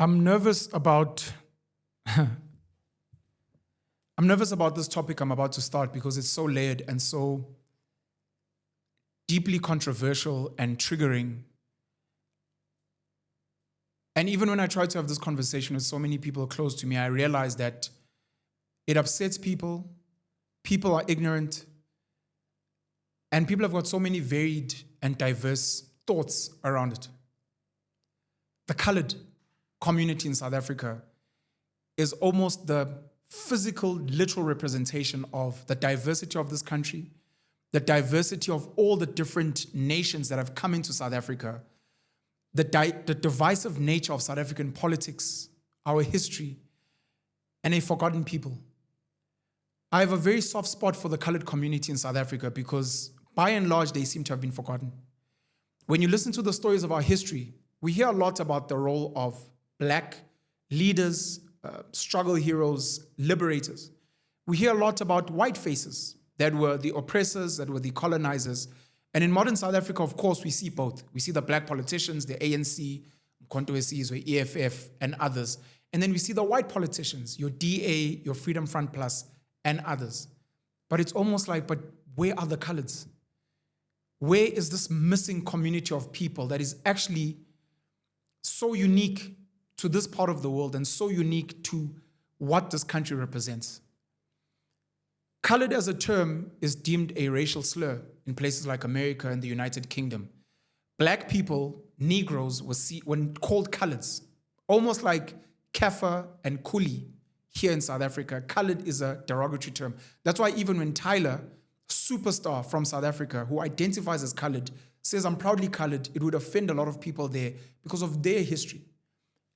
I'm nervous about I'm nervous about this topic I'm about to start because it's so layered and so deeply controversial and triggering. And even when I try to have this conversation with so many people close to me, I realize that it upsets people. People are ignorant. And people have got so many varied and diverse thoughts around it. The colored community in South Africa is almost the physical, literal representation of the diversity of this country, the diversity of all the different nations that have come into South Africa, the divisive nature of South African politics, our history, and a forgotten people. I have a very soft spot for the colored community in South Africa because by and large, they seem to have been forgotten. When you listen to the stories of our history, we hear a lot about the role of black leaders, struggle heroes, liberators. We hear a lot about white faces that were the oppressors, that were the colonizers. And in modern South Africa, of course, we see both. We see the black politicians, the ANC, Mkhonto weSizwe, EFF, and others. And then we see the white politicians, your DA, your Freedom Front Plus, and others. But it's almost like, but where are the coloreds? Where is this missing community of people that is actually so unique to this part of the world and so unique to what this country represents? Colored as a term is deemed a racial slur in places like America and the United Kingdom. Black people, Negroes, were called coloreds, almost like Kaffir and Kuli here in South Africa. Colored is a derogatory term. That's why even when Tyler, superstar from South Africa, who identifies as colored, says, I'm proudly colored, it would offend a lot of people there because of their history.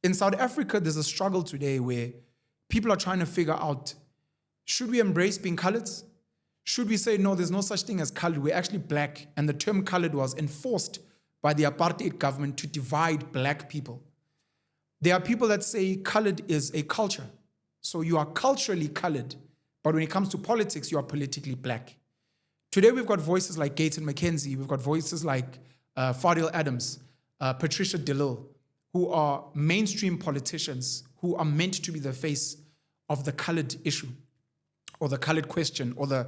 In South Africa, there's a struggle today where people are trying to figure out, should we embrace being coloreds? Should we say, no, there's no such thing as colored, we're actually black, and the term colored was enforced by the apartheid government to divide black people. There are people that say colored is a culture. So you are culturally colored, but when it comes to politics, you are politically black. Today, we've got voices like Gayton McKenzie, we've got voices like Fadil Adams, Patricia DeLille, who are mainstream politicians who are meant to be the face of the colored issue, or the colored question, or the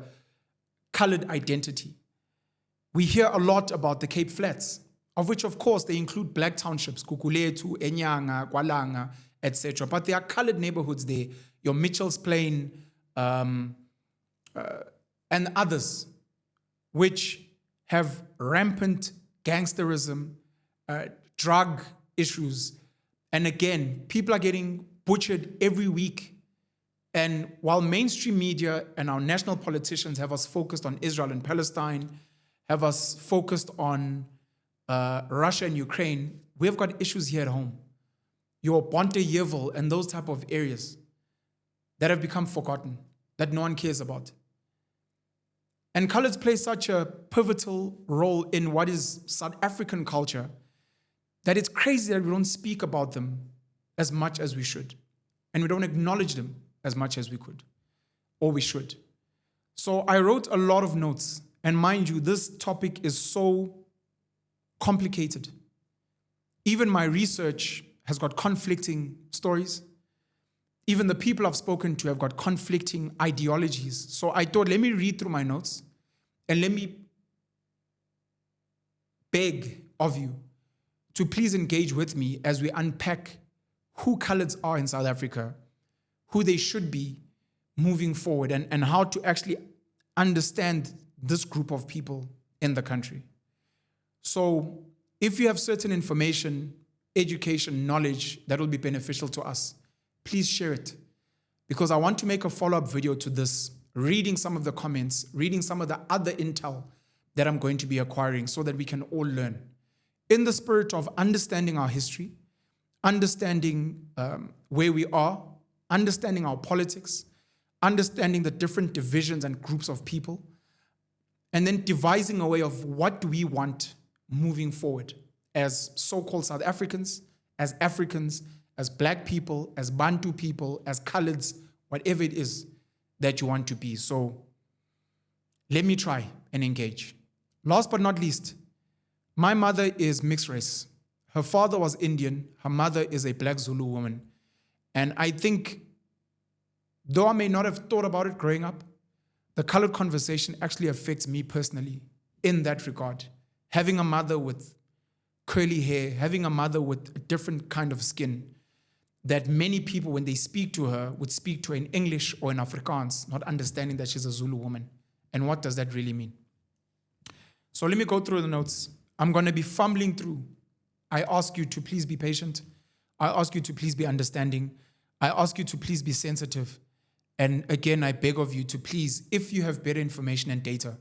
colored identity. We hear a lot about the Cape Flats, of which, of course, they include black townships, Gugulethu, Enyanga, Kwalanga, etc. But there are colored neighborhoods there, your Mitchell's Plain, and others, which have rampant gangsterism, drug issues. And again, people are getting butchered every week. And while mainstream media and our national politicians have us focused on Israel and Palestine, have us focused on Russia and Ukraine, we have got issues here at home. Your Bonte Yevel and those type of areas that have become forgotten, that no one cares about. And colors play such a pivotal role in what is South African culture that it's crazy that we don't speak about them as much as we should. And we don't acknowledge them as much as we could, or we should. So I wrote a lot of notes. And mind you, this topic is so complicated. Even my research has got conflicting stories. Even the people I've spoken to have got conflicting ideologies. So I thought, let me read through my notes and let me beg of you to please engage with me as we unpack who coloreds are in South Africa, who they should be moving forward, and how to actually understand this group of people in the country. So if you have certain information, education, knowledge that will be beneficial to us, please share it, because I want to make a follow-up video to this, reading some of the comments, reading some of the other intel that I'm going to be acquiring so that we can all learn in the spirit of understanding our history, understanding where we are, understanding our politics, understanding the different divisions and groups of people, and then devising a way of what do we want moving forward as so-called South Africans, as black people, as Bantu people, as coloreds, whatever it is that you want to be. So let me try and engage. Last but not least, my mother is mixed race. Her father was Indian. Her mother is a black Zulu woman. And I think, though I may not have thought about it growing up, the colored conversation actually affects me personally in that regard. Having a mother with curly hair, having a mother with a different kind of skin, that many people, when they speak to her, would speak to her in English or in Afrikaans, not understanding that she's a Zulu woman. And what does that really mean? So let me go through the notes. I'm going to be fumbling through. I ask you to please be patient. I ask you to please be understanding. I ask you to please be sensitive. And again, I beg of you to please, if you have better information and data,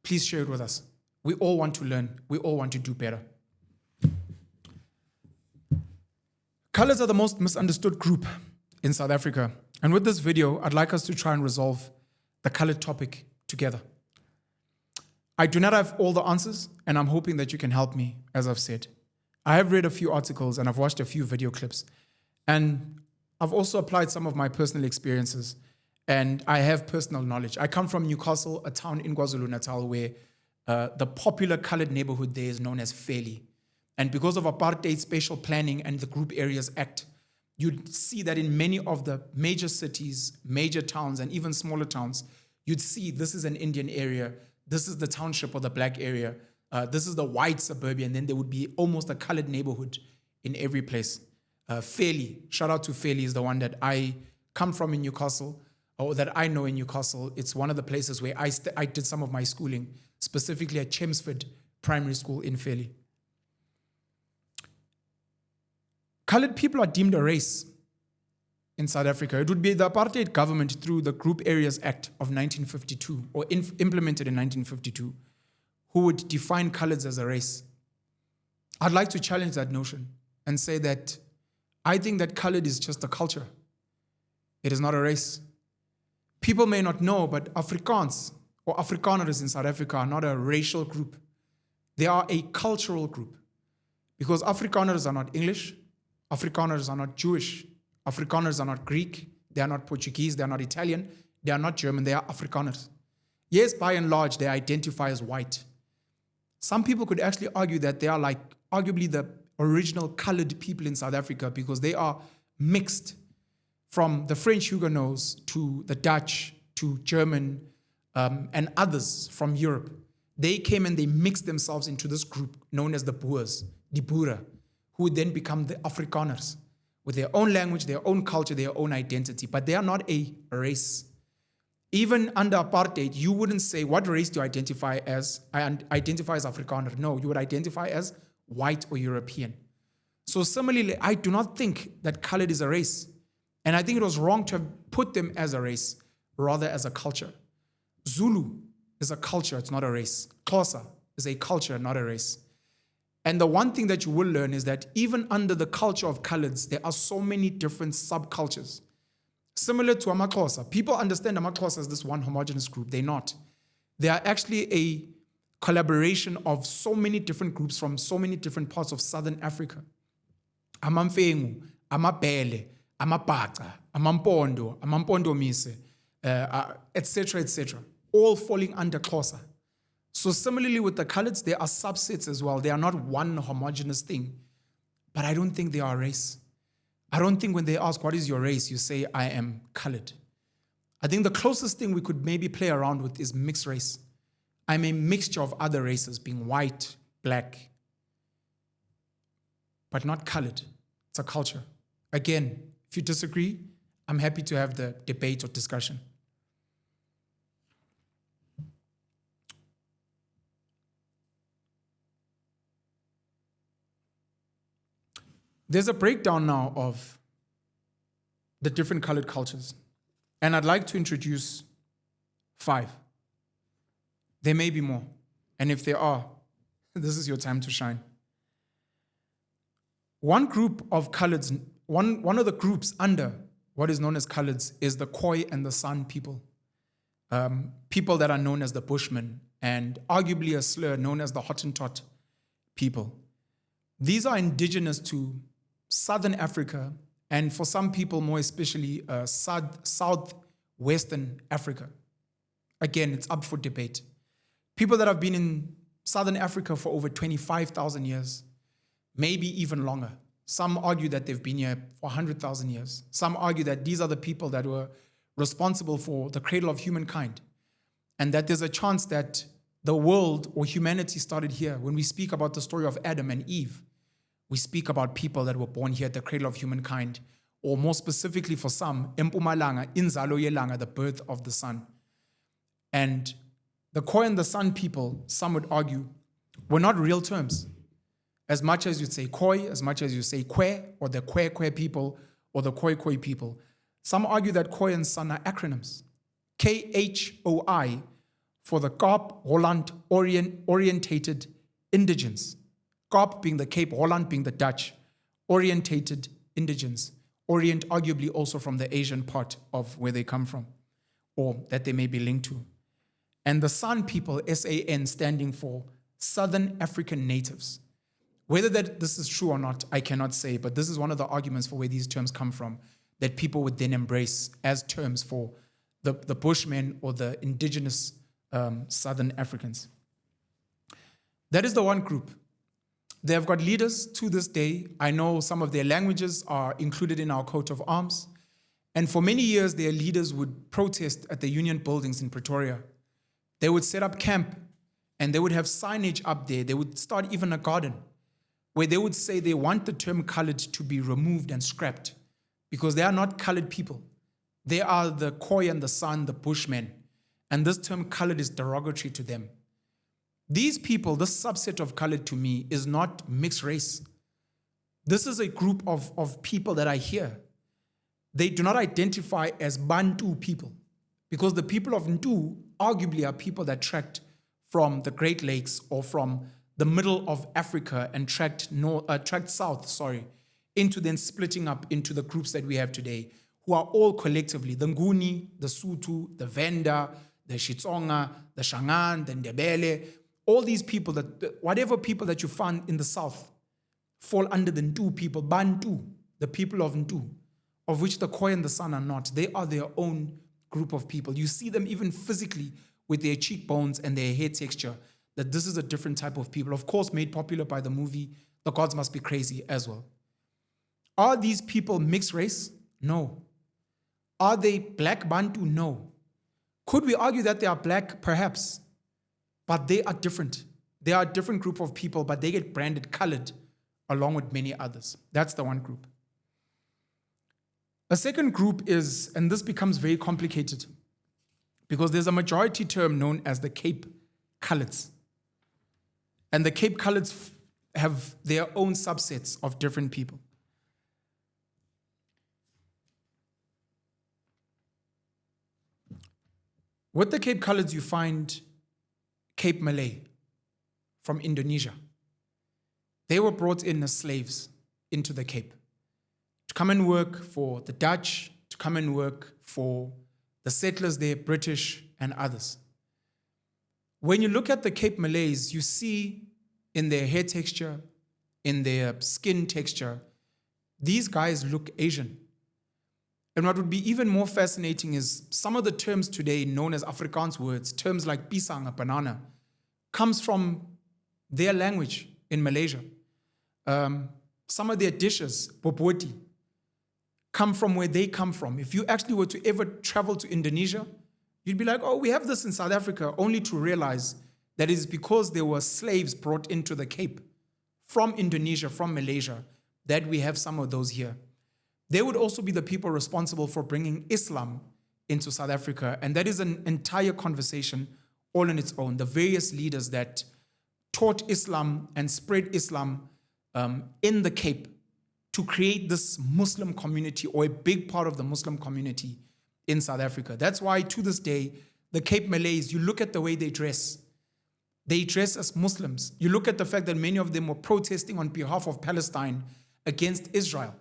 please share it with us. We all want to learn. We all want to do better. Colors are the most misunderstood group in South Africa. And with this video, I'd like us to try and resolve the colored topic together. I do not have all the answers, and I'm hoping that you can help me, as I've said. I have read a few articles and I've watched a few video clips. And I've also applied some of my personal experiences, and I have personal knowledge. I come from Newcastle, a town in KwaZulu-Natal where the popular colored neighborhood there is known as Fairley. And because of apartheid spatial planning and the Group Areas Act, you'd see that in many of the major cities, major towns, and even smaller towns, you'd see this is an Indian area, this is the township or the black area, this is the white suburbia, and then there would be almost a colored neighborhood in every place. Fairley, shout out to Fairley, is the one that I come from in Newcastle, or that I know in Newcastle. It's one of the places where I did some of my schooling, specifically at Chelmsford Primary School in Fairley. Colored people are deemed a race in South Africa. It would be the apartheid government through the Group Areas Act of 1952, or implemented in 1952, who would define coloreds as a race. I'd like to challenge that notion and say that I think that colored is just a culture. It is not a race. People may not know, but Afrikaans or Afrikaners in South Africa are not a racial group. They are a cultural group, because Afrikaners are not English, Afrikaners are not Jewish, Afrikaners are not Greek, they are not Portuguese, they are not Italian, they are not German, they are Afrikaners. Yes, by and large, they identify as white. Some people could actually argue that they are like arguably the original colored people in South Africa, because they are mixed from the French Huguenots to the Dutch to German and others from Europe. They came and they mixed themselves into this group known as the Boers, die Boere, who would then become the Afrikaners with their own language, their own culture, their own identity. But they are not a race. Even under apartheid, you wouldn't say, what race do you identify as? I identify as Afrikaner. No, you would identify as white or European. So similarly, I do not think that colored is a race. And I think it was wrong to have put them as a race, rather as a culture. Zulu is a culture, it's not a race. Xhosa is a culture, not a race. And the one thing that you will learn is that even under the culture of coloreds, there are so many different subcultures. Similar to AmaXhosa. People understand AmaXhosa as this one homogeneous group. They're not. They are actually a collaboration of so many different groups from so many different parts of Southern Africa. AmaMfengu, AmaBhele, AmaBhaca, AmaMpondo, AmaMpondomise, etc., etc., all falling under Xhosa. So similarly with the coloreds, there are subsets as well. They are not one homogeneous thing. But I don't think they are a race. I don't think when they ask, what is your race, you say, I am colored. I think the closest thing we could maybe play around with is mixed race. I'm a mixture of other races, being white, black, but not colored. It's a culture. Again, if you disagree, I'm happy to have the debate or discussion. There's a breakdown now of the different colored cultures, and I'd like to introduce 5. There may be more, and if there are, this is your time to shine. One group of coloreds, one of the groups under what is known as coloreds is the Khoi and the San people. People that are known as the Bushmen, and arguably a slur known as the Hottentot people. These are indigenous to Southern Africa, and for some people more especially Southwestern Africa. Again, it's up for debate. People that have been in Southern Africa for over 25,000 years, maybe even longer. Some argue that they've been here for 100,000 years. Some argue that these are the people that were responsible for the cradle of humankind, and that there's a chance that the world or humanity started here. When we speak about the story of Adam and Eve, we speak about people that were born here at the cradle of humankind, or more specifically for some, Empumalanga, Inzalo Yelanga, the birth of the sun. And the Khoi and the San people, some would argue, were not real terms. As much as you'd say Khoi, as much as you say Kwe, or the Kwe people, or the Khoi people, some argue that Khoi and San are acronyms. KHOI for the Kaap Holland Orientated Indigens. Kaap being the Cape, Holland being the Dutch, orientated indigens. Orient arguably also from the Asian part of where they come from, or that they may be linked to. And the San people, SAN, standing for Southern African Natives. Whether this is true or not, I cannot say, but this is one of the arguments for where these terms come from, that people would then embrace as terms for the Bushmen or the indigenous Southern Africans. That is the one group. They have got leaders to this day. I know some of their languages are included in our coat of arms. And for many years, their leaders would protest at the union buildings in Pretoria. They would set up camp and they would have signage up there. They would start even a garden where they would say they want the term colored to be removed and scrapped because they are not colored people. They are the Khoi and the San, the Bushmen. And this term colored is derogatory to them. These people, this subset of colored to me, is not mixed race. This is a group of people that I hear. They do not identify as Bantu people because the people of Ntu arguably are people that trekked from the Great Lakes or from the middle of Africa and trekked south, into then splitting up into the groups that we have today, who are all collectively the Nguni, the Sutu, the Venda, the Shitsonga, the Shangan, the Ndebele. All these people, whatever people that you find in the south, fall under the Ntu people, Bantu, the people of Ntu, of which the Khoi and the San are not. They are their own group of people. You see them even physically with their cheekbones and their hair texture, that this is a different type of people. Of course, made popular by the movie The Gods Must Be Crazy as well. Are these people mixed race? No. Are they black Bantu? No. Could we argue that they are black? Perhaps. But they are different. They are a different group of people, but they get branded colored along with many others. That's the one group. A second group is, and this becomes very complicated, because there's a majority term known as the Cape Coloureds. And the Cape Coloureds have their own subsets of different people. With the Cape Coloureds, you find Cape Malay from Indonesia. They were brought in as slaves into the Cape to come and work for the Dutch, to come and work for the settlers there, British and others. When you look at the Cape Malays, you see in their hair texture, in their skin texture, these guys look Asian. And what would be even more fascinating is some of the terms today known as Afrikaans words, terms like pisang, a banana, comes from their language in Malaysia. Some of their dishes, boboti, come from where they come from. If you actually were to ever travel to Indonesia, you'd be like, oh, we have this in South Africa, only to realize that it is because there were slaves brought into the Cape from Indonesia, from Malaysia, that we have some of those here. They would also be the people responsible for bringing Islam into South Africa. And that is an entire conversation all on its own. The various leaders that taught Islam and spread Islam in the Cape to create this Muslim community, or a big part of the Muslim community in South Africa. That's why to this day, the Cape Malays, you look at the way they dress as Muslims. You look at the fact that many of them were protesting on behalf of Palestine against Israel,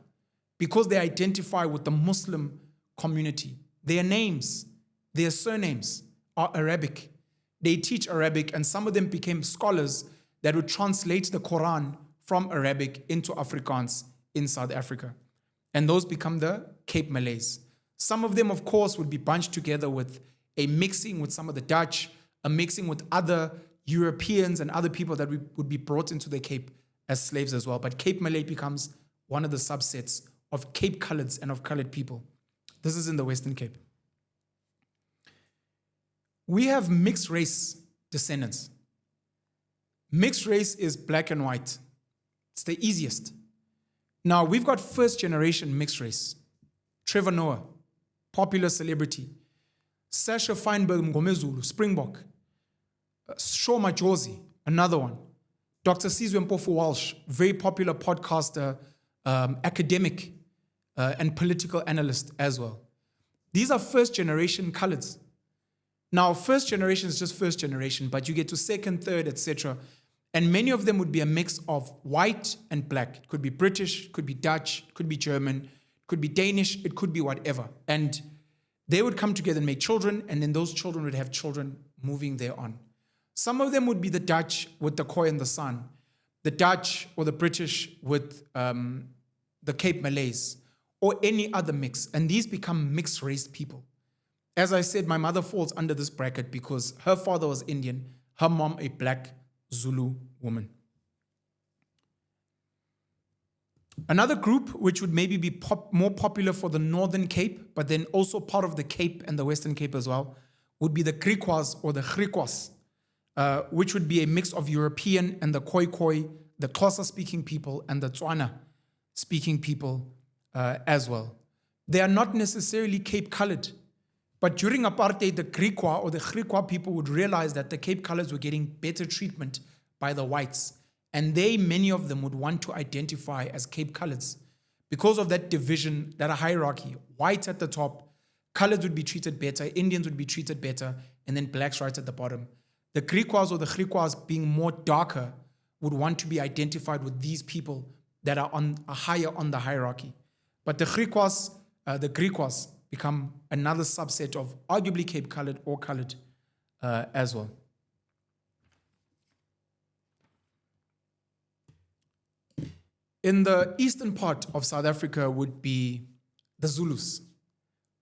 because they identify with the Muslim community. Their names, their surnames are Arabic. They teach Arabic, and some of them became scholars that would translate the Quran from Arabic into Afrikaans in South Africa. And those become the Cape Malays. Some of them, of course, would be bunched together with a mixing with some of the Dutch, a mixing with other Europeans and other people that would be brought into the Cape as slaves as well. But Cape Malay becomes one of the subsets of Cape Coloureds and of coloured people. This is in the Western Cape. We have mixed race descendants. Mixed race is black and white. It's the easiest. Now, we've got first generation mixed race. Trevor Noah, popular celebrity. Sasha Feinberg Mgomezulu, Springbok. Shoma Jozi, another one. Dr. Sizwe Mpofu Walsh, very popular podcaster, academic, and political analyst as well. These are first generation coloureds. Now, first generation is just first generation, but you get to second, third, etc. And many of them would be a mix of white and black. It could be British, it could be Dutch, it could be German, it could be Danish, it could be whatever. And they would come together and make children, and then those children would have children moving there on. Some of them would be the Dutch with the Khoi and the San, the Dutch or the British with the Cape Malays, or any other mix. And these become mixed-race people. As I said, my mother falls under this bracket because her father was Indian, her mom a black Zulu woman. Another group which would maybe be more popular for the Northern Cape, but then also part of the Cape and the Western Cape as well, would be the Griquas or the Griquas, which would be a mix of European and the Khoi, the Xhosa-speaking people, and the Tswana-speaking people as well. They are not necessarily Cape-colored, but during apartheid, the Griqua or the Griqua people would realize that the Cape Coloureds were getting better treatment by the whites, and many of them would want to identify as Cape Coloureds. Because of that division, that hierarchy, whites at the top, Coloureds would be treated better, Indians would be treated better, and then blacks right at the bottom. The Griquas or the Griquas, being more darker, would want to be identified with these people that are higher on the hierarchy. But the Griquas become another subset of arguably Cape Coloured or coloured as well. In the eastern part of South Africa would be the Zulus.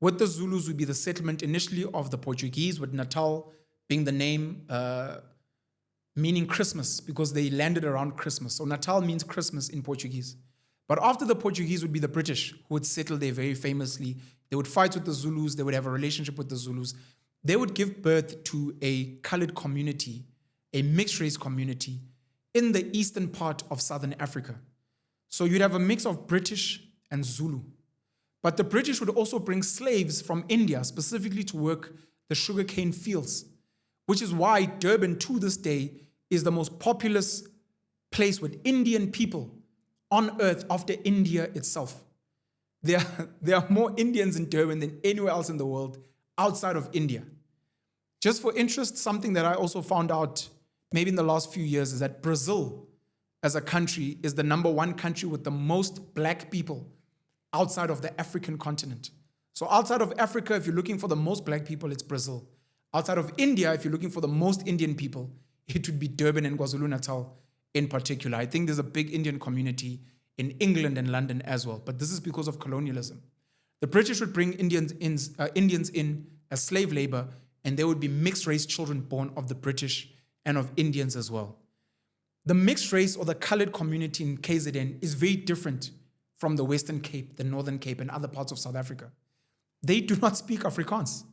With the Zulus would be the settlement initially of the Portuguese, with Natal being the name meaning Christmas because they landed around Christmas. So Natal means Christmas in Portuguese. But after the Portuguese would be the British, who would settle there very famously. They would fight with the Zulus. They would have a relationship with the Zulus. They would give birth to a coloured community, a mixed-race community in the eastern part of southern Africa. So you'd have a mix of British and Zulu. But the British would also bring slaves from India, specifically to work the sugarcane fields, which is why Durban to this day is the most populous place with Indian people on earth after India itself. There are more Indians in Durban than anywhere else in the world outside of India. Just for interest, something that I also found out maybe in the last few years is that Brazil as a country is the #1 country with the most black people outside of the African continent. So outside of Africa, if you're looking for the most black people, it's Brazil. Outside of India, if you're looking for the most Indian people, it would be Durban and KwaZulu-Natal in particular. I think there's a big Indian community in England and London as well, but this is because of colonialism. The British would bring Indians in as slave labor, and there would be mixed-race children born of the British and of Indians as well. The mixed race or the coloured community in KZN is very different from the Western Cape, the Northern Cape, and other parts of South Africa. They do not speak Afrikaans.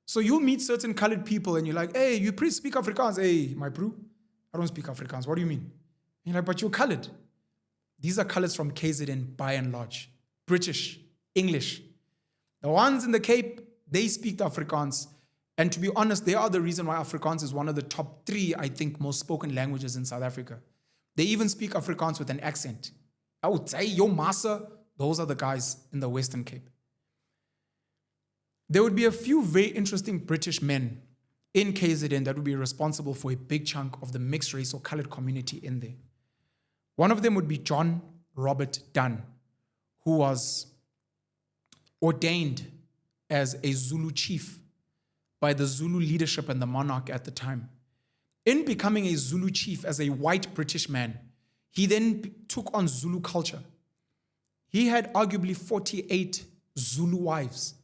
So you'll meet certain coloured people and you're like, hey, you speak Afrikaans. Hey, my bro, I don't speak Afrikaans. What do you mean? And you're like, but you're coloured. These are colours from KZN by and large. British, English. The ones in the Cape, they speak the Afrikaans. And to be honest, they are the reason why Afrikaans is one of the top 3, I think, most spoken languages in South Africa. They even speak Afrikaans with an accent. I would say, yo, massa, those are the guys in the Western Cape. There would be a few very interesting British men in KZN that would be responsible for a big chunk of the mixed race or coloured community in there. One of them would be John Robert Dunn, who was ordained as a Zulu chief by the Zulu leadership and the monarch at the time. In becoming a Zulu chief as a white British man, he then took on Zulu culture. He had arguably 48 Zulu wives,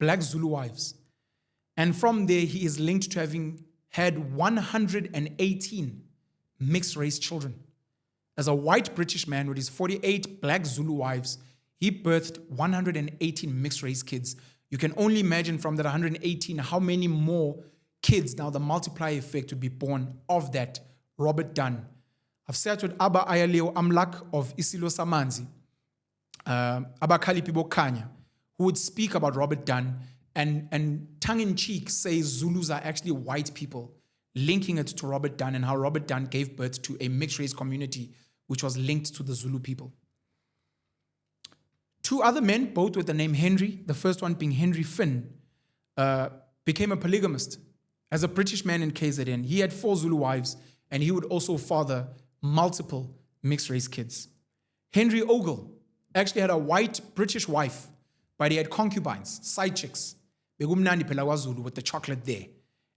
black Zulu wives. And from there, he is linked to having had 118 mixed race children. As a white British man with his 48 black Zulu wives, he birthed 118 mixed-race kids. You can only imagine from that 118 how many more kids, now the multiplier effect, would be born of that. Robert Dunn. I've sat with Abba Ayaleo Amlak of Isilo Samanzi, Abba Kalipi Bokanya, who would speak about Robert Dunn and tongue-in-cheek say Zulus are actually white people, linking it to Robert Dunn and how Robert Dunn gave birth to a mixed-race community which was linked to the Zulu people. Two other men, both with the name Henry, the first one being Henry Finn, became a polygamist. As a British man in KZN, he had 4 Zulu wives, and he would also father multiple mixed-race kids. Henry Ogle actually had a white British wife, but he had concubines, side chicks, begumnandi phela kwaZulu, with the chocolate there.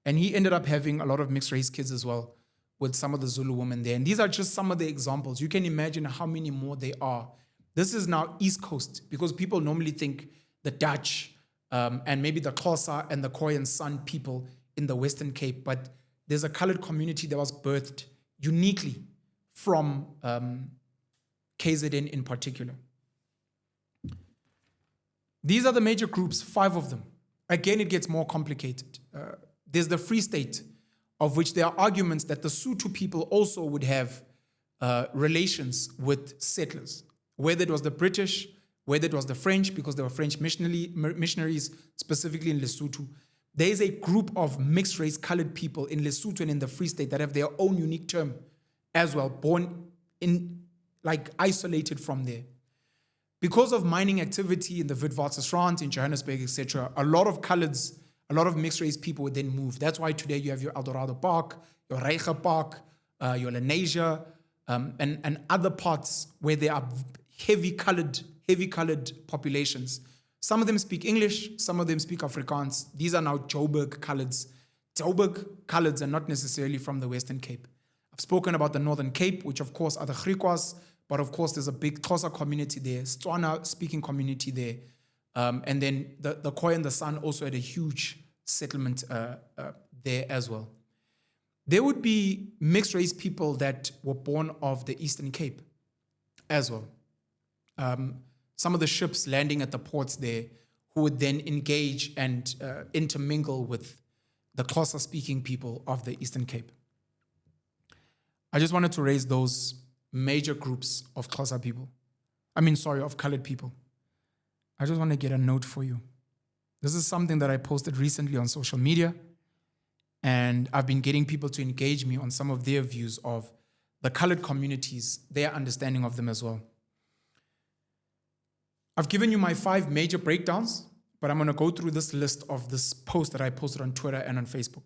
And he ended up having a lot of mixed-race kids as well with some of the Zulu women there. And these are just some of the examples. You can imagine how many more there are. This is now East Coast, because people normally think the Dutch and maybe the Xhosa and the Khoi and San people in the Western Cape, but there's a colored community that was birthed uniquely from KZN in particular. These are the major groups, 5 of them. Again, it gets more complicated. There's the Free State, of which there are arguments that the Sotho people also would have relations with settlers, whether it was the British, whether it was the French, because there were French missionaries, specifically in Lesotho. There is a group of mixed-race colored people in Lesotho and in the Free State that have their own unique term as well, born in, like, isolated from there. Because of mining activity in the Witwatersrand, in Johannesburg, etc., a lot of Coloureds, a lot of mixed-race people would then move. That's why today you have your Eldorado Park, your Reiger Park, your Lenasia, and other parts where there are heavy colored populations. Some of them speak English, some of them speak Afrikaans. These are now Joburg Coloureds. Joburg Coloureds are not necessarily from the Western Cape. I've spoken about the Northern Cape, which of course are the Griquas, but of course there's a big Xhosa community there, Setswana speaking community there. And then the Khoi and the San also had a huge settlement there as well. There would be mixed race people that were born of the Eastern Cape as well. Some of the ships landing at the ports there who would then engage and intermingle with the Xhosa speaking people of the Eastern Cape. I just wanted to raise those major groups of Xhosa people. Of colored people. I just want to get a note for you. This is something that I posted recently on social media, and I've been getting people to engage me on some of their views of the colored communities, their understanding of them as well. I've given you my 5 major breakdowns, but I'm going to go through this list of this post that I posted on Twitter and on Facebook.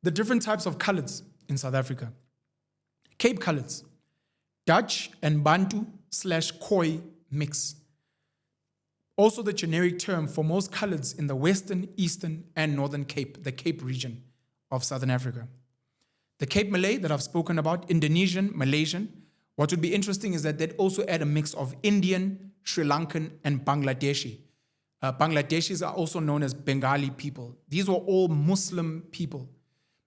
The different types of Coloureds in South Africa. Cape Coloureds, Dutch and Bantu/Khoi mix. Also the generic term for most Coloureds in the Western, Eastern, and Northern Cape, the Cape region of Southern Africa. The Cape Malay that I've spoken about, Indonesian, Malaysian. What would be interesting is that they'd also add a mix of Indian, Sri Lankan, and Bangladeshi. Bangladeshis are also known as Bengali people. These were all Muslim people.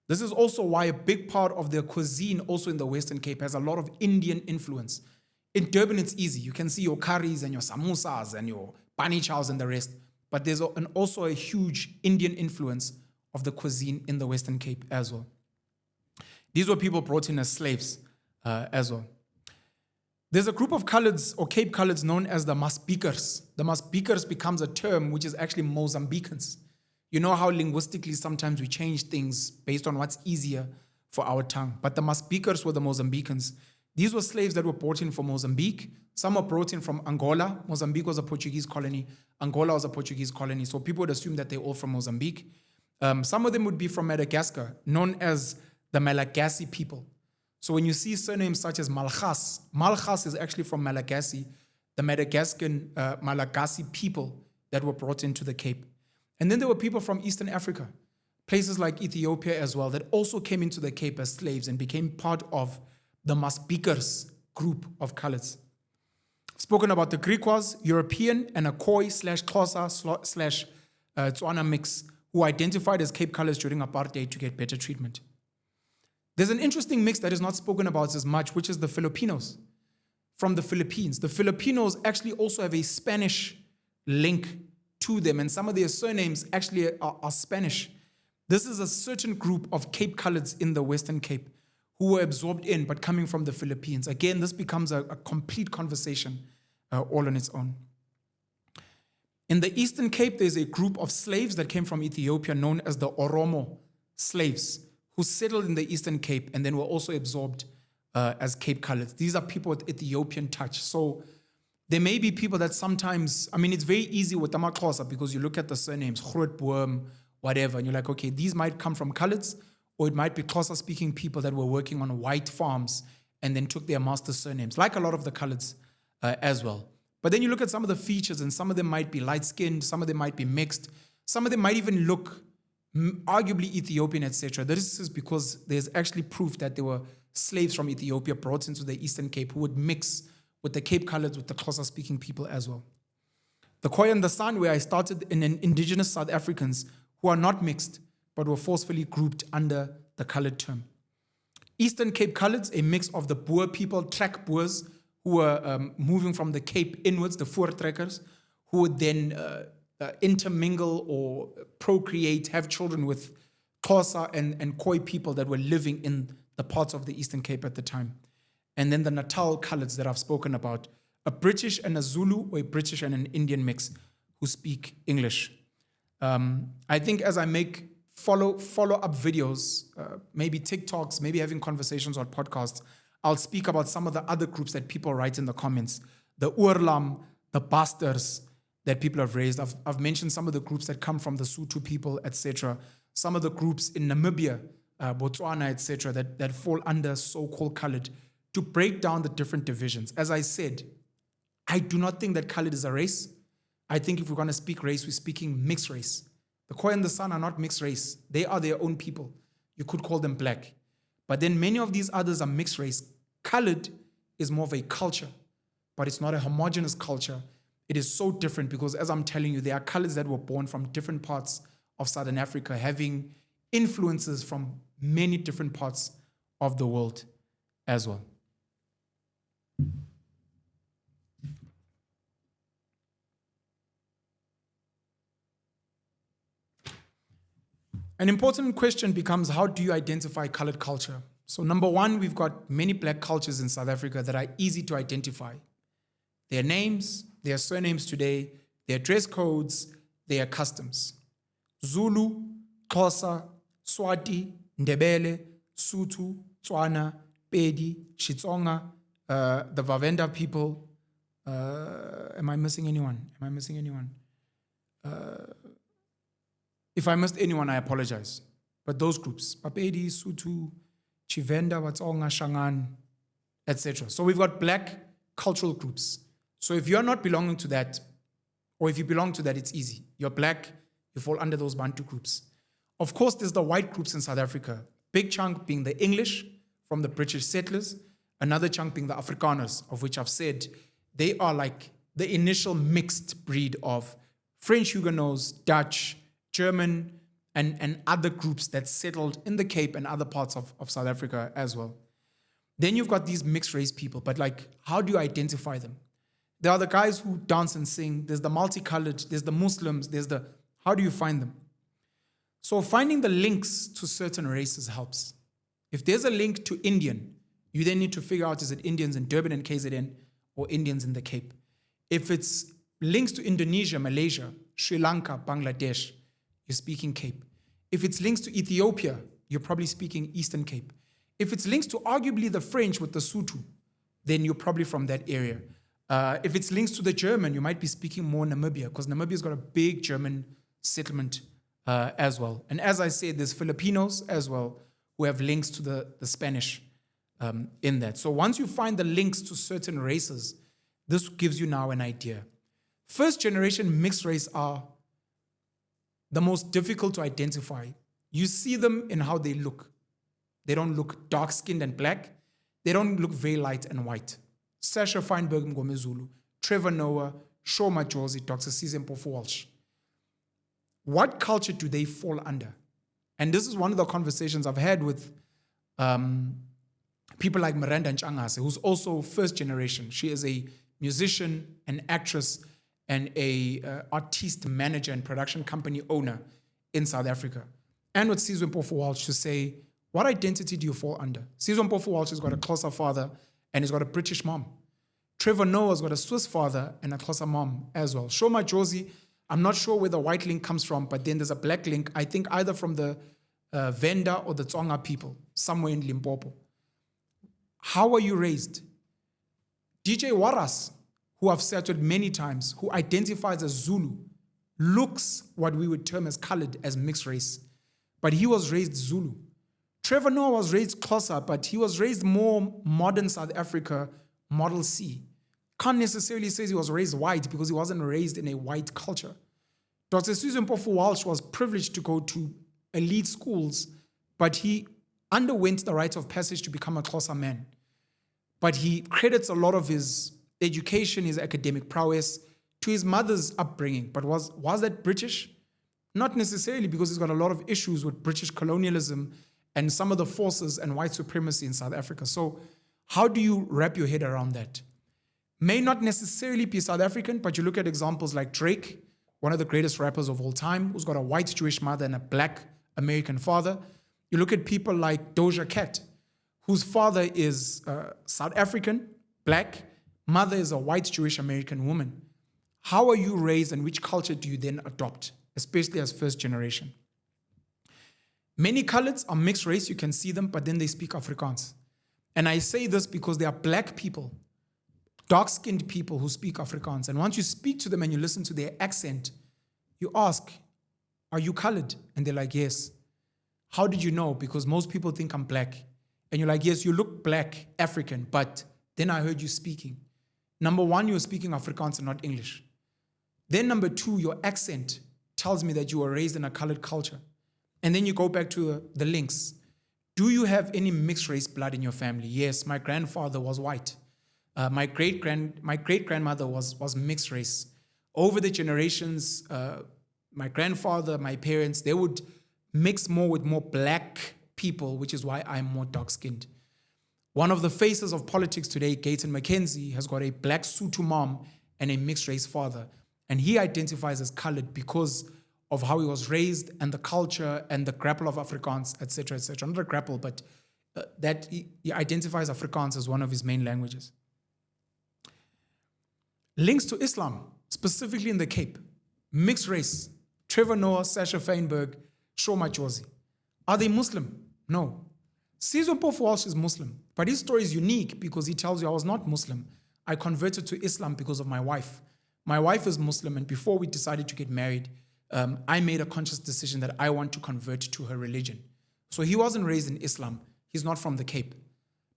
This is also why a big part of their cuisine also in the Western Cape has a lot of Indian influence. In Durban, it's easy. You can see your curries and your samosas and your bani chows and the rest. But there's also a huge Indian influence of the cuisine in the Western Cape as well. These were people brought in as slaves as well. There's a group of Coloureds or Cape Coloureds known as the Maspikers. The Maspikers becomes a term which is actually Mozambicans. You know how linguistically sometimes we change things based on what's easier for our tongue. But the Maspikers were the Mozambicans. These were slaves that were brought in from Mozambique. Some were brought in from Angola. Mozambique was a Portuguese colony. Angola was a Portuguese colony. So people would assume that they're all from Mozambique. Some of them would be from Madagascar, known as the Malagasy people. So when you see surnames such as Malgas, Malgas is actually from Malagasy, the Madagascan Malagasy people that were brought into the Cape. And then there were people from Eastern Africa, places like Ethiopia as well, that also came into the Cape as slaves and became part of the Maspikers group of Coloureds. Spoken about the Griquas, European, and a Khoi/Xhosa/Tswana mix who identified as Cape Coloureds during apartheid to get better treatment. There's an interesting mix that is not spoken about as much, which is the Filipinos from the Philippines. The Filipinos actually also have a Spanish link to them, and some of their surnames actually are Spanish. This is a certain group of Cape Coloureds in the Western Cape who were absorbed in, but coming from the Philippines. Again, this becomes a complete conversation all on its own. In the Eastern Cape, there's a group of slaves that came from Ethiopia known as the Oromo slaves who settled in the Eastern Cape and then were also absorbed as Cape Coloureds. These are people with Ethiopian touch. So there may be people that sometimes, I mean, it's very easy with Amaxhosa because you look at the surnames, Groot Boom, whatever, and you're like, okay, these might come from Coloureds, or it might be Xhosa-speaking people that were working on white farms and then took their master's surnames, like a lot of the Coloureds as well. But then you look at some of the features, and some of them might be light-skinned, some of them might be mixed, some of them might even look arguably Ethiopian, etc. This is because there's actually proof that there were slaves from Ethiopia brought into the Eastern Cape who would mix with the Cape Coloureds, with the Xhosa-speaking people as well. The Khoi and the San, where I started in indigenous South Africans who are not mixed, but were forcefully grouped under the coloured term. Eastern Cape Coloureds, a mix of the Boer people, track Boers, who were moving from the Cape inwards, the Voortrekkers, who would then intermingle or procreate, have children with Xhosa and Khoi people that were living in the parts of the Eastern Cape at the time. And then the Natal Coloureds that I've spoken about, a British and a Zulu, or a British and an Indian mix who speak English. I think as I make follow-up videos, maybe TikToks, maybe having conversations or podcasts, I'll speak about some of the other groups that people write in the comments. The Oorlam, the Basters that people have raised. I've mentioned some of the groups that come from the Sotho people, etc. Some of the groups in Namibia, Botswana, etc., that fall under so-called coloured, to break down the different divisions. As I said, I do not think that coloured is a race. I think if we're going to speak race, we're speaking mixed race. The Khoi and the San are not mixed race. They are their own people. You could call them black. But then many of these others are mixed race. Coloured is more of a culture, but it's not a homogeneous culture. It is so different because, as I'm telling you, there are coloureds that were born from different parts of Southern Africa, having influences from many different parts of the world as well. An important question becomes, how do you identify coloured culture? So number one, we've got many black cultures in South Africa that are easy to identify. Their names, their surnames today, their dress codes, their customs. Zulu, Xhosa, Swati, Ndebele, Sotho, Tswana, Pedi, Xitsonga, the Vavenda people. Am I missing anyone? If I missed anyone, I apologize. But those groups, Bapedi, Sotho, Chivenda, Watsonga, Shangan, etc. So we've got black cultural groups. So if you're not belonging to that, or if you belong to that, it's easy. You're black, you fall under those Bantu groups. Of course, there's the white groups in South Africa. Big chunk being the English from the British settlers, another chunk being the Afrikaners, of which I've said they are like the initial mixed breed of French Huguenots, Dutch, German, and other groups that settled in the Cape and other parts of South Africa as well. Then you've got these mixed race people, but like, how do you identify them? There are the guys who dance and sing, there's the multicolored, there's the Muslims, how do you find them? So finding the links to certain races helps. If there's a link to Indian, you then need to figure out, is it Indians in Durban and KZN or Indians in the Cape? If it's links to Indonesia, Malaysia, Sri Lanka, Bangladesh, you're speaking Cape. If it's links to Ethiopia, you're probably speaking Eastern Cape. If it's links to arguably the French with the Sotho, then you're probably from that area. If it's links to the German, you might be speaking more Namibia, because Namibia's got a big German settlement as well. And as I said, there's Filipinos as well who have links to the Spanish in that. So once you find the links to certain races, this gives you now an idea. First generation mixed race are the most difficult to identify. You see them in how they look. They don't look dark-skinned and black. They don't look very light and white. Sasha Feinberg Mgomezulu, Trevor Noah, Shoma Josie, Dr. Cesium Walsh. What culture do they fall under? And this is one of the conversations I've had with People like Miranda Ntshangase, who's also first generation. She is a musician, an actress, and a artist manager and production company owner in South Africa. And with Sizwe Mpofu-Walsh to say, what identity do you fall under? Sizwe Mpofu-Walsh has got a Xhosa father and he's got a British mom. Trevor Noah's got a Swiss father and a Xhosa mom as well. Shoma Josie, I'm not sure where the white link comes from, but then there's a black link, I think either from the Venda or the Tsonga people, somewhere in Limpopo. How are you raised? DJ Waras, who I've said with many times, who identifies as Zulu, looks what we would term as colored, as mixed race. But he was raised Zulu. Trevor Noah was raised Xhosa, but he was raised more modern South Africa, Model C. Can't necessarily say he was raised white because he wasn't raised in a white culture. Dr. Sizwe Mpofu-Walsh was privileged to go to elite schools, but he underwent the rite of passage to become a Xhosa man. But he credits a lot of his education, his academic prowess, to his mother's upbringing. But was that British? Not necessarily, because he's got a lot of issues with British colonialism and some of the forces and white supremacy in South Africa. So how do you wrap your head around that? May not necessarily be South African, but you look at examples like Drake, one of the greatest rappers of all time, who's got a white Jewish mother and a black American father. You look at people like Doja Cat, whose father is South African, black, mother is a white Jewish American woman. How are you raised and which culture do you then adopt, especially as first generation? Many Coloureds are mixed race, you can see them, but then they speak Afrikaans. And I say this because there are black people, dark-skinned people who speak Afrikaans. And once you speak to them and you listen to their accent, you ask, are you colored? And they're like, yes. How did you know? Because most people think I'm black. And you're like, yes, you look black, African, but then I heard you speaking. Number one, you're speaking Afrikaans and not English. Then number two, your accent tells me that you were raised in a colored culture. And then you go back to the links. Do you have any mixed race blood in your family? Yes, my grandfather was white. My great-grandmother was mixed race. Over the generations, my grandfather, my parents, they would mix more with more black people, which is why I'm more dark-skinned. One of the faces of politics today, Gayton McKenzie, has got a black Sotho mom and a mixed race father. And he identifies as colored because of how he was raised and the culture and the grapple of Afrikaans, etc., etc. Not a grapple, but that he identifies Afrikaans as one of his main languages. Links to Islam, specifically in the Cape. Mixed race. Trevor Noah, Sasha Feinberg, Shoma Josie. Are they Muslim? No. Sizwe Mpofu-Walsh is Muslim, but his story is unique because he tells you I was not Muslim. I converted to Islam because of my wife. My wife is Muslim, and before we decided to get married, I made a conscious decision that I want to convert to her religion. So he wasn't raised in Islam. He's not from the Cape.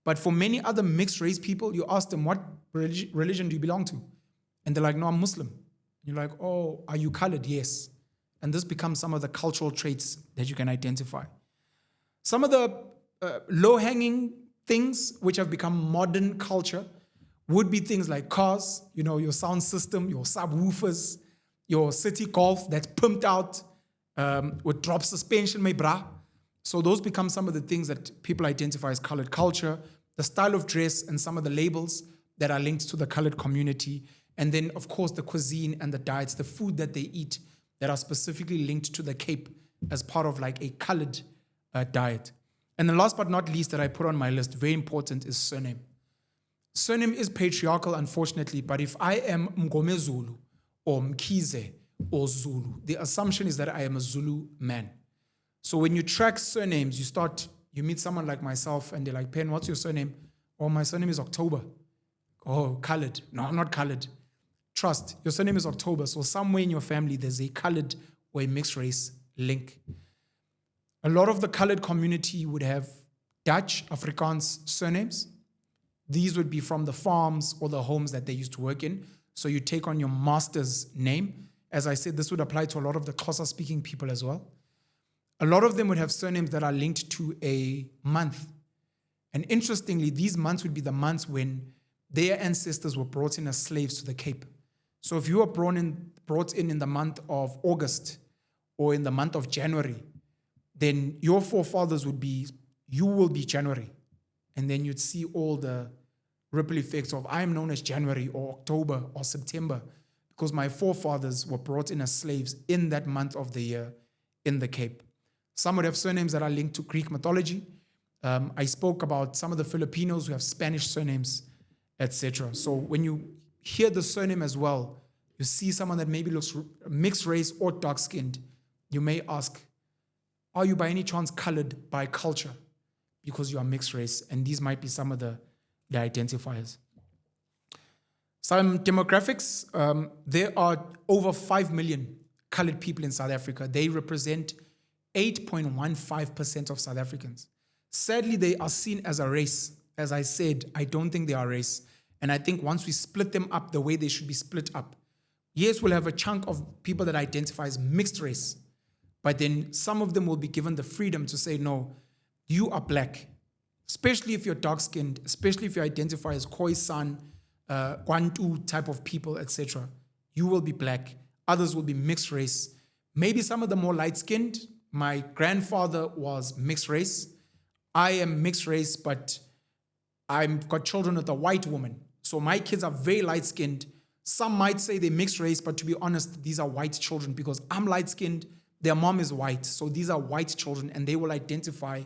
But for many other mixed race people, you ask them, what religion do you belong to? And they're like, no, I'm Muslim. You're like, oh, are you colored? Yes. And this becomes some of the cultural traits that you can identify. Some of the low-hanging things which have become modern culture would be things like cars, your sound system, your subwoofers, your city golf that's pumped out with drop suspension, my bra. So those become some of the things that people identify as colored culture, the style of dress and some of the labels that are linked to the colored community. And then, of course, the cuisine and the diets, the food that they eat that are specifically linked to the Cape as part of like a colored diet. And then last but not least that I put on my list, very important, is surname. Surname is patriarchal, unfortunately, but if I am Mngome Zulu or Mkhize or Zulu, the assumption is that I am a Zulu man. So when you track surnames, you meet someone like myself and they're like, Pen, what's your surname? Oh, my surname is October. Oh, colored. No, I'm not colored. Trust, your surname is October. So somewhere in your family, there's a colored or a mixed race link. A lot of the colored community would have Dutch, Afrikaans surnames. These would be from the farms or the homes that they used to work in. So you take on your master's name. As I said, this would apply to a lot of the Xhosa-speaking people as well. A lot of them would have surnames that are linked to a month. And interestingly, these months would be the months when their ancestors were brought in as slaves to the Cape. So if you were brought in the month of August or in the month of January, then your forefathers would be, you will be January. And then you'd see all the ripple effects of I am known as January or October or September because my forefathers were brought in as slaves in that month of the year in the Cape. Some would have surnames that are linked to Greek mythology. I spoke about some of the Filipinos who have Spanish surnames, etc. So when you hear the surname as well, you see someone that maybe looks mixed race or dark-skinned, you may ask, are you by any chance colored by culture? Because you are mixed race, and these might be some of the identifiers. Some demographics, there are over 5 million colored people in South Africa. They represent 8.15% of South Africans. Sadly, they are seen as a race. As I said, I don't think they are a race. And I think once we split them up the way they should be split up, yes, we'll have a chunk of people that identify as mixed race, but then some of them will be given the freedom to say, no, you are black, especially if you're dark-skinned, especially if you identify as Khoisan, Kwantu type of people, etc. You will be black. Others will be mixed race. Maybe some of them more light-skinned. My grandfather was mixed race. I am mixed race, but I've got children with a white woman. So my kids are very light-skinned. Some might say they're mixed race, but to be honest, these are white children because I'm light-skinned, their mom is white. So these are white children and they will identify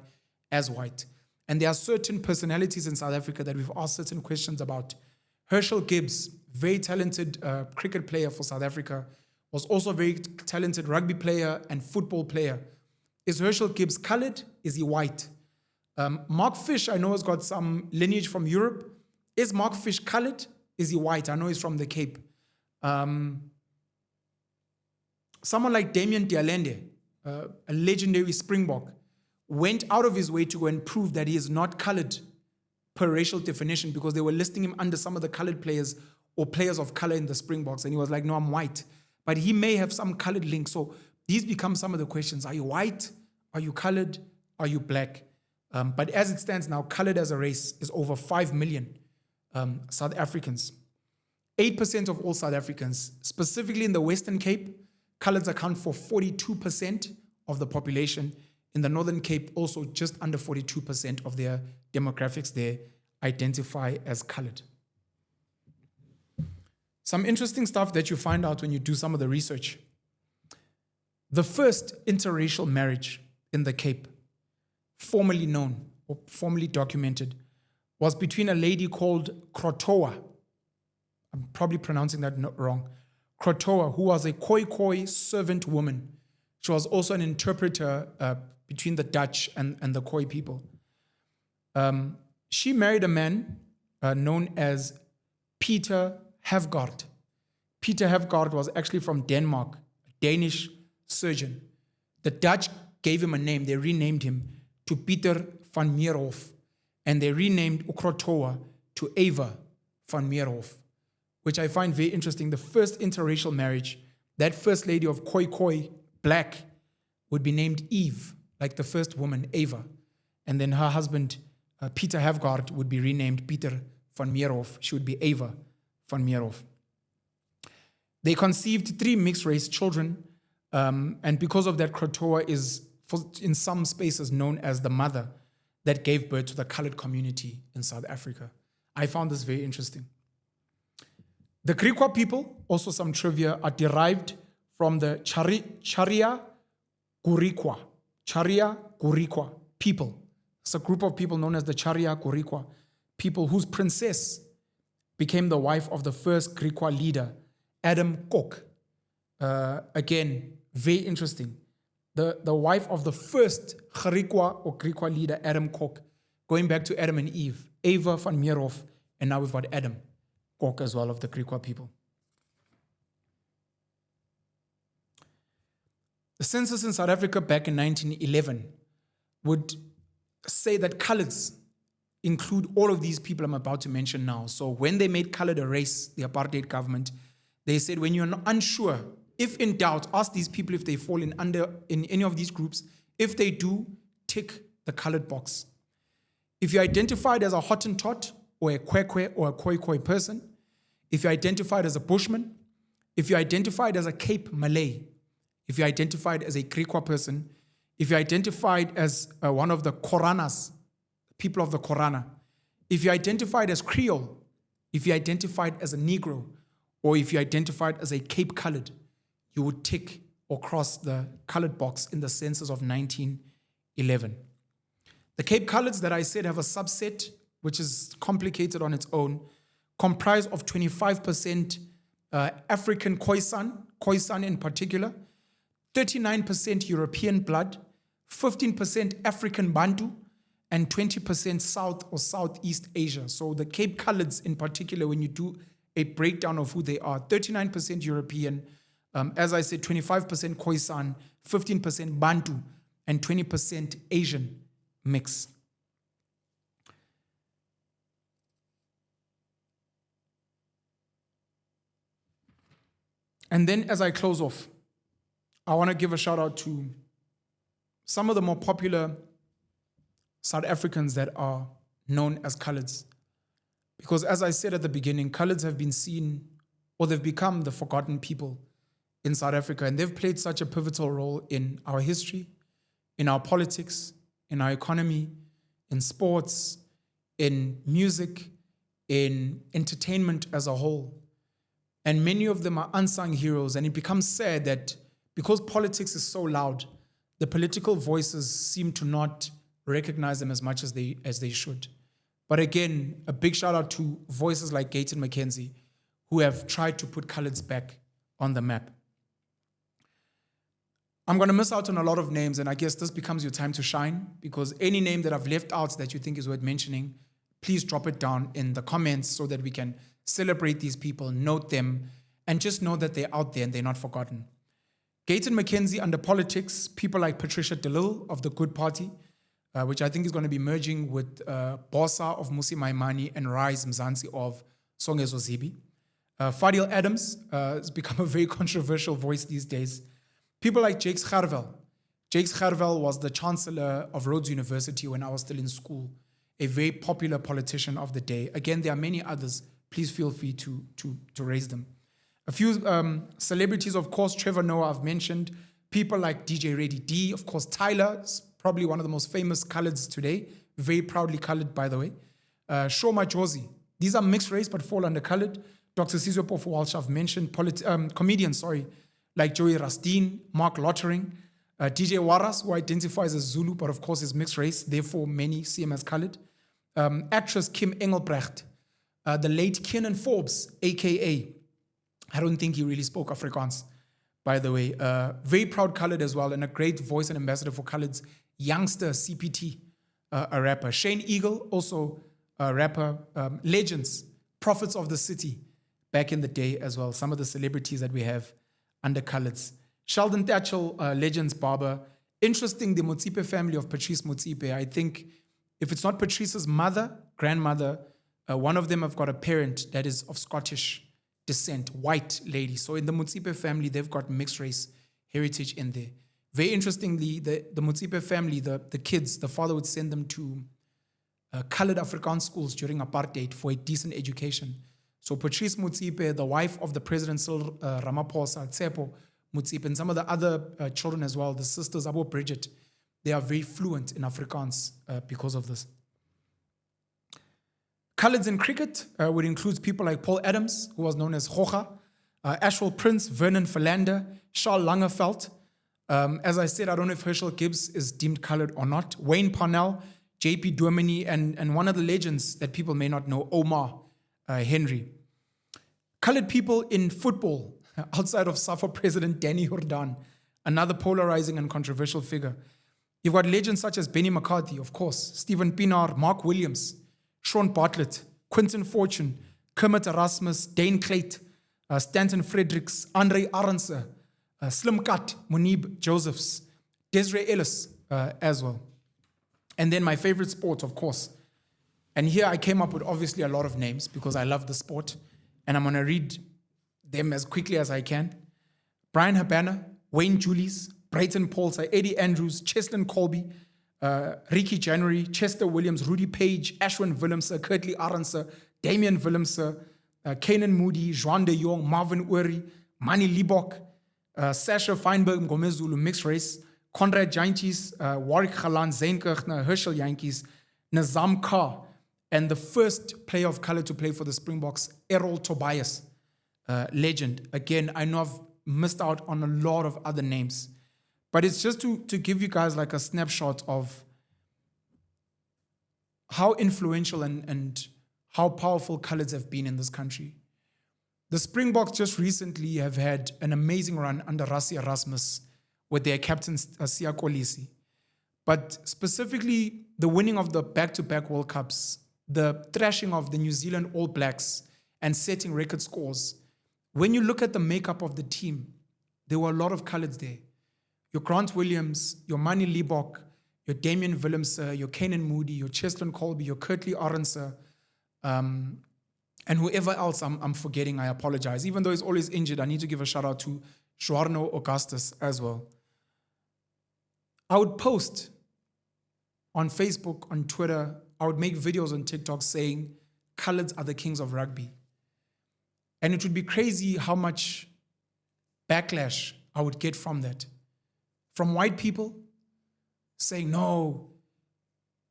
as white. And there are certain personalities in South Africa that we've asked certain questions about. Herschel Gibbs, very talented cricket player for South Africa, was also a very talented rugby player and football player. Is Herschel Gibbs colored? Is he white? Mark Fish, I know, has got some lineage from Europe. Is Mark Fish colored? Is he white? I know he's from the Cape. Someone like Damien Dialende, a legendary Springbok, went out of his way to go and prove that he is not colored per racial definition because they were listing him under some of the colored players or players of color in the Springboks. And he was like, no, I'm white. But he may have some colored link. So these become some of the questions. Are you white? Are you colored? Are you black? But as it stands now, colored as a race is over 5 million South Africans. 8% of all South Africans, specifically in the Western Cape, coloreds account for 42% of the population. In the Northern Cape, also just under 42% of their demographics there identify as colored. Some interesting stuff that you find out when you do some of the research. The first interracial marriage in the Cape, formally known or formally documented, was between a lady called Krotoa. I'm probably pronouncing that wrong. Krotoa, who was a Khoi servant woman. She was also an interpreter between the Dutch and the Khoi people. She married a man known as Peter Havgaard. Peter Havgaard was actually from Denmark, a Danish surgeon. The Dutch gave him a name. They renamed him to Pieter van Meerhof, and they renamed Ukrotoa to Eva van Meerhof, which I find very interesting. The first interracial marriage, that first lady of Khoi, black, would be named Eve, like the first woman, Eva. And then her husband, Peter Havgaard, would be renamed Pieter van Meerhof. She would be Eva van Meerhof. They conceived 3 mixed-race children, and because of that, Krotoa is, in some spaces, known as the mother that gave birth to the colored community in South Africa. I found this very interesting. The Griqua people, also some trivia, are derived from the Charia Guriqua. Charia Guriqua people. It's a group of people known as the Charia Guriqua people whose princess became the wife of the first Griqua leader, Adam Kok. Again, very interesting. The wife of the first Griqua or Griqua leader, Adam Kok, going back to Adam and Eve, Eva van Meerhof, and now we've got Adam Kok as well of the Griqua people. The census in South Africa back in 1911 would say that coloreds include all of these people I'm about to mention now. So when they made colored a race, the apartheid government, they said when you're unsure, if in doubt, ask these people if they fall in any of these groups. If they do, tick the colored box. If you're identified as a Hottentot or a Kwekwe or a Khoi person, if you're identified as a Bushman, if you're identified as a Cape Malay, if you're identified as a Griqua person, if you identified as one of the Koranas, people of the Korana, if you identified as Creole, if you identified as a Negro, or if you identified as a Cape Colored, you would tick or cross the colored box in the census of 1911. The Cape Coloureds that I said have a subset, which is complicated on its own, comprise of 25% African Khoisan in particular, 39% European blood, 15% African Bantu, and 20% South or Southeast Asia. So the Cape Coloureds in particular, when you do a breakdown of who they are, 39% European, as I said, 25% Khoisan, 15% Bantu, and 20% Asian mix. And then as I close off, I want to give a shout out to some of the more popular South Africans that are known as Coloureds. Because as I said at the beginning, Coloureds have been seen, or they've become the forgotten people in South Africa, and they've played such a pivotal role in our history, in our politics, in our economy, in sports, in music, in entertainment as a whole. And many of them are unsung heroes, and it becomes sad that because politics is so loud, the political voices seem to not recognize them as much as they should. But again, a big shout out to voices like Gayton McKenzie, who have tried to put Coloureds back on the map. I'm going to miss out on a lot of names, and I guess this becomes your time to shine, because any name that I've left out that you think is worth mentioning, please drop it down in the comments so that we can celebrate these people, note them, and just know that they're out there and they're not forgotten. Gayton McKenzie under politics, people like Patricia de Lille of the Good Party, which I think is going to be merging with Bosa of Musi Maimane and Rise Mzansi of Songezo Zibi. Fadil Adams has become a very controversial voice these days. People like Jakes Gerwel. Jakes Gerwel was the Chancellor of Rhodes University when I was still in school, a very popular politician of the day. Again, there are many others. Please feel free to raise them. A few celebrities, of course, Trevor Noah I've mentioned. People like DJ Reddy D, of course, Tyler is probably one of the most famous Coloureds today. Very proudly colored, by the way. Shoma Josie. These are mixed race but fall under colored. Dr. Sizwe Pofu Walsh, I've mentioned. Comedians, like Joey Rasteen, Mark Lottering, DJ Waras, who identifies as Zulu, but of course is mixed race, therefore many see him as colored. Actress Kim Engelbrecht, the late Kiernan Forbes, a.k.a. I don't think he really spoke Afrikaans, by the way. Very proud colored as well, and a great voice and ambassador for Coloureds. Youngster CPT, a rapper. Shane Eagle, also a rapper. Legends, prophets of the city, back in the day as well. Some of the celebrities that we have under Coloureds. Sheldon Thatchell, Legends barber. Interesting, the Motsipe family of Patrice Motsipe. I think if it's not Patrice's mother, grandmother, one of them have got a parent that is of Scottish descent, white lady. So in the Motsipe family, they've got mixed race heritage in there. Very interestingly, the Motsipe family, the kids, the father would send them to colored Afrikaans schools during apartheid for a decent education. So Patrice Motsipe, the wife of the President Cyril Ramaphosa, Tsepo Motsipe, and some of the other children as well, the sisters, Abo Bridget, they are very fluent in Afrikaans because of this. Coloureds in cricket would include people like Paul Adams, who was known as Hocha, Ashwell Prince, Vernon Philander, Charles Langerveld. As I said, I don't know if Herschel Gibbs is deemed colored or not. Wayne Parnell, JP Duomini, and one of the legends that people may not know, Omar Henry. Colored people in football, outside of SAFA President Danny Jordan, another polarizing and controversial figure. You've got legends such as Benny McCarthy, of course, Stephen Pienaar, Mark Williams, Sean Bartlett, Quinton Fortune, Kermit Erasmus, Dane Clayt, Stanton Fredericks, Andre Arendse, Slim Cut, Munib Josephs, Desiree Ellis as well. And then my favorite sport, of course. And here I came up with obviously a lot of names because I love the sport. And I'm going to read them as quickly as I can. Brian Habana, Wayne Julies, Brayton Paulser, Eddie Andrews, Cheslin Colby, Ricky January, Chester Williams, Rudy Page, Ashwin Willemse, Kurtley Arendse, Damian Willemse, Kanan Moody, Juan de Jong, Marvin Uri, Manny Libok, Sasha Feinberg, Ngomezulu, mixed race, Conrad Jantjies, Warwick Galan, Zayn Kirchner, Herschel Jantjies, Nazam Kar, and the first player of color to play for the Springboks, Errol Tobias, legend. Again, I know I've missed out on a lot of other names, but it's just to give you guys like a snapshot of how influential and how powerful Coloureds have been in this country. The Springboks just recently have had an amazing run under Rassie Erasmus with their captain Siya Kolisi. But specifically, the winning of the back-to-back World Cups, the thrashing of the New Zealand All Blacks, and setting record scores. When you look at the makeup of the team, there were a lot of Coloureds there. Your Grant Williams, your Manny Liebok, your Damian Willems, your Kanan Moody, your Cheslin Colby, your Kurtley Arendse, and whoever else I'm forgetting, I apologize. Even though he's always injured, I need to give a shout out to Joarno Augustus as well. I would post on Facebook, on Twitter, I would make videos on TikTok saying, Coloureds are the kings of rugby. And it would be crazy how much backlash I would get from that. From white people saying, no,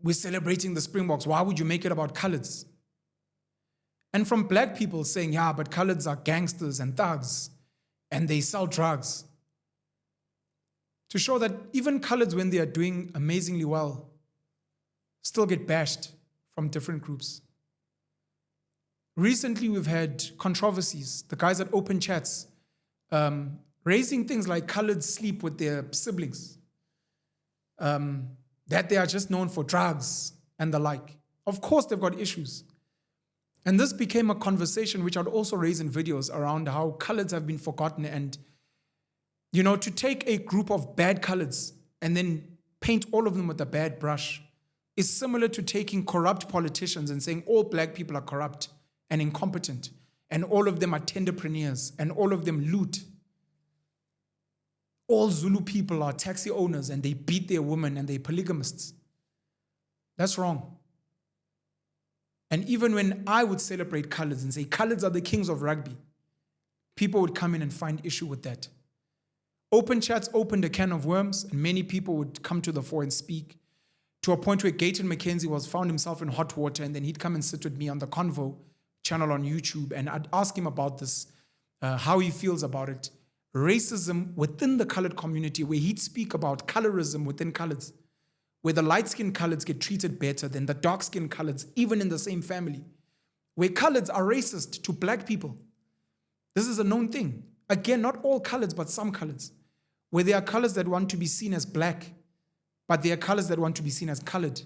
we're celebrating the Springboks. Why would you make it about Coloureds? And from black people saying, yeah, but Coloureds are gangsters and thugs and they sell drugs. To show that even Coloureds, when they are doing amazingly well, still get bashed from different groups. Recently, we've had controversies. The guys at Open Chats raising things like Coloureds sleep with their siblings, that they are just known for drugs and the like. Of course, they've got issues. And this became a conversation which I'd also raise in videos around how Coloureds have been forgotten. And, you know, to take a group of bad Coloureds and then paint all of them with a bad brush is similar to taking corrupt politicians and saying all black people are corrupt and incompetent and all of them are tenderpreneurs and all of them loot. All Zulu people are taxi owners and they beat their women and they're polygamists. That's wrong. And even when I would celebrate Coloureds and say, Coloureds are the kings of rugby, people would come in and find issue with that. Open Chats opened a can of worms, and many people would come to the fore and speak, to a point where Gayton McKenzie found himself in hot water, and then he'd come and sit with me on the Convo channel on YouTube, and I'd ask him about this, how he feels about it. Racism within the coloured community, where he'd speak about colorism within Coloureds, where the light-skinned Coloureds get treated better than the dark-skinned Coloureds, even in the same family, where Coloureds are racist to black people. This is a known thing. Again, not all Coloureds, but some Coloureds, where there are Coloureds that want to be seen as black, but there are Coloureds that want to be seen as coloured.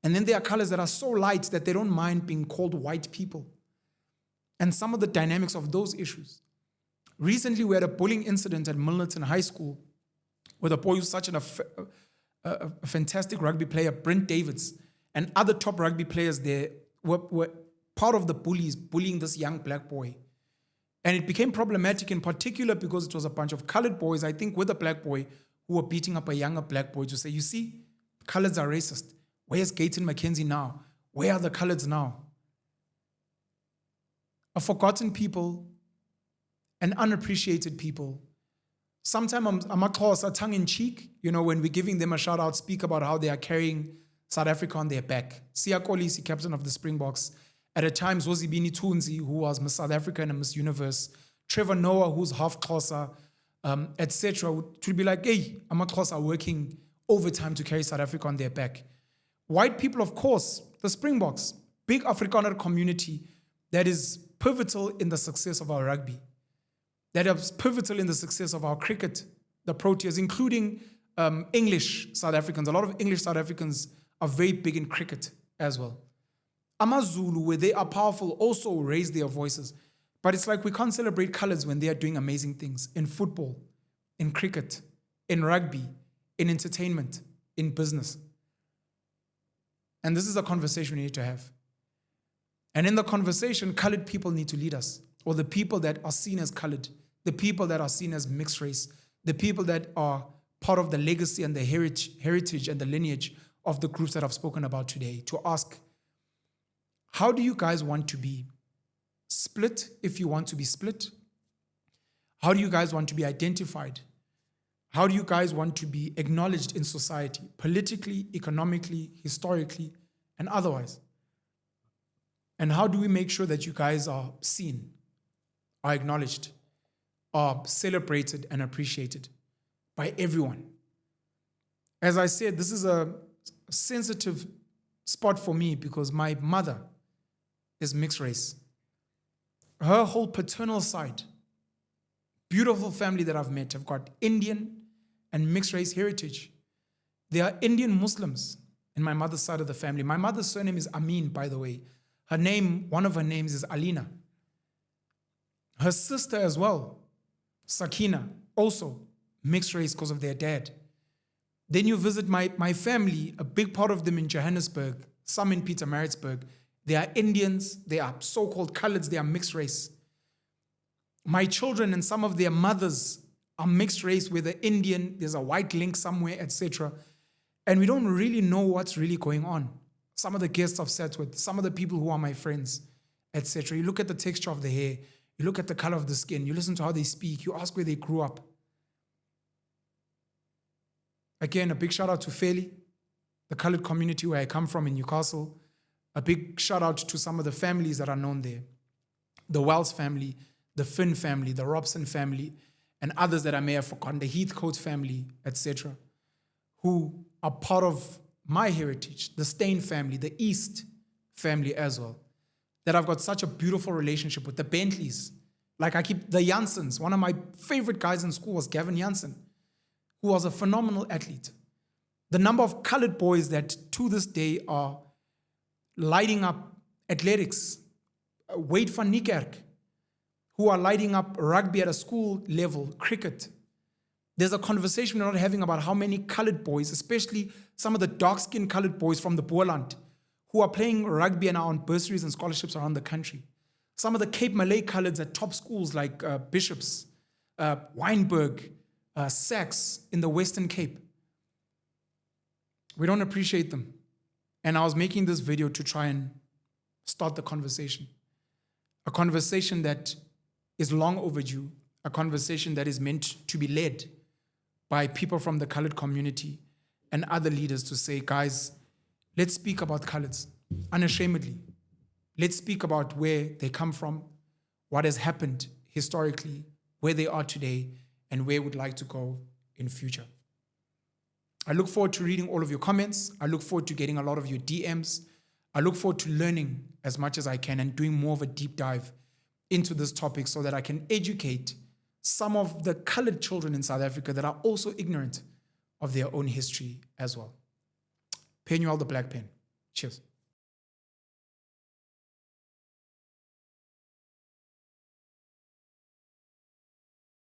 And then there are Coloureds that are so light that they don't mind being called white people. And some of the dynamics of those issues. Recently, we had a bullying incident at Milnerton High School with a boy who's such a fantastic rugby player, Brent Davids, and other top rugby players there were part of the bullies bullying this young black boy. And it became problematic in particular because it was a bunch of colored boys, I think with a black boy, who were beating up a younger black boy to say, you see, Coloureds are racist. Where's Gayton McKenzie now? Where are the Coloureds now? A forgotten people, an unappreciated people. Sometimes I'm a Xhosa, tongue-in-cheek, you know, when we're giving them a shout-out, speak about how they are carrying South Africa on their back. Siya Kolisi, captain of the Springboks. At a time, Zozibini Tunzi, who was Miss South Africa and Miss Universe. Trevor Noah, who's half Xhosa, etc. To be like, hey, I'm a Xhosa working overtime to carry South Africa on their back. White people, of course, the Springboks, big Afrikaner community that is pivotal in the success of our rugby, that is pivotal in the success of our cricket, the Proteas, including English South Africans. A lot of English South Africans are very big in cricket as well. AmaZulu, where they are powerful, also raise their voices. But it's like we can't celebrate Coloureds when they are doing amazing things in football, in cricket, in rugby, in entertainment, in business. And this is a conversation we need to have. And in the conversation, coloured people need to lead us, or the people that are seen as coloured, the people that are seen as mixed race, the people that are part of the legacy and the heritage and the lineage of the groups that I've spoken about today, to ask, how do you guys want to be split if you want to be split? How do you guys want to be identified? How do you guys want to be acknowledged in society, politically, economically, historically, and otherwise? And how do we make sure that you guys are seen, are acknowledged, are celebrated and appreciated by everyone? As I said, this is a sensitive spot for me because my mother is mixed race. Her whole paternal side, beautiful family that I've met, have got Indian and mixed race heritage. They are Indian Muslims in my mother's side of the family. My mother's surname is Amin, by the way. Her name, one of her names is Alina. Her sister as well, Sakina, also mixed race because of their dad. Then you visit my family, a big part of them in Johannesburg, some in Pietermaritzburg. They are Indians, they are so-called Coloureds, they are mixed race. My children and some of their mothers are mixed race, whether Indian, there's a white link somewhere, etc. And we don't really know what's really going on. Some of the guests I've sat with, some of the people who are my friends, etc. You look at the texture of the hair, you look at the color of the skin, you listen to how they speak, you ask where they grew up. Again, a big shout out to Fairley, the colored community where I come from in Newcastle. A big shout out to some of the families that are known there. The Wells family, the Finn family, the Robson family, and others that I may have forgotten, the Heathcote family, etc., who are part of my heritage, the Steyn family, the East family as well, that I've got such a beautiful relationship with, the Bentleys. The Janssens, one of my favorite guys in school was Gavin Janssen, who was a phenomenal athlete. The number of colored boys that to this day are lighting up athletics, Wade van Niekerk, who are lighting up rugby at a school level, cricket. There's a conversation we're not having about how many colored boys, especially some of the dark-skinned colored boys from the Boerland, who are playing rugby and are on bursaries and scholarships around the country. Some of the Cape Malay coloreds at top schools like Bishops, Wynberg, Sachs in the Western Cape. We don't appreciate them. And I was making this video to try and start the conversation. A conversation that is long overdue, a conversation that is meant to be led by people from the colored community and other leaders to say, guys, let's speak about coloreds unashamedly. Let's speak about where they come from, what has happened historically, where they are today, and where we'd like to go in future. I look forward to reading all of your comments. I look forward to getting a lot of your DMs. I look forward to learning as much as I can and doing more of a deep dive into this topic so that I can educate some of the colored children in South Africa that are also ignorant of their own history as well. Penuel the Black Pen. Cheers.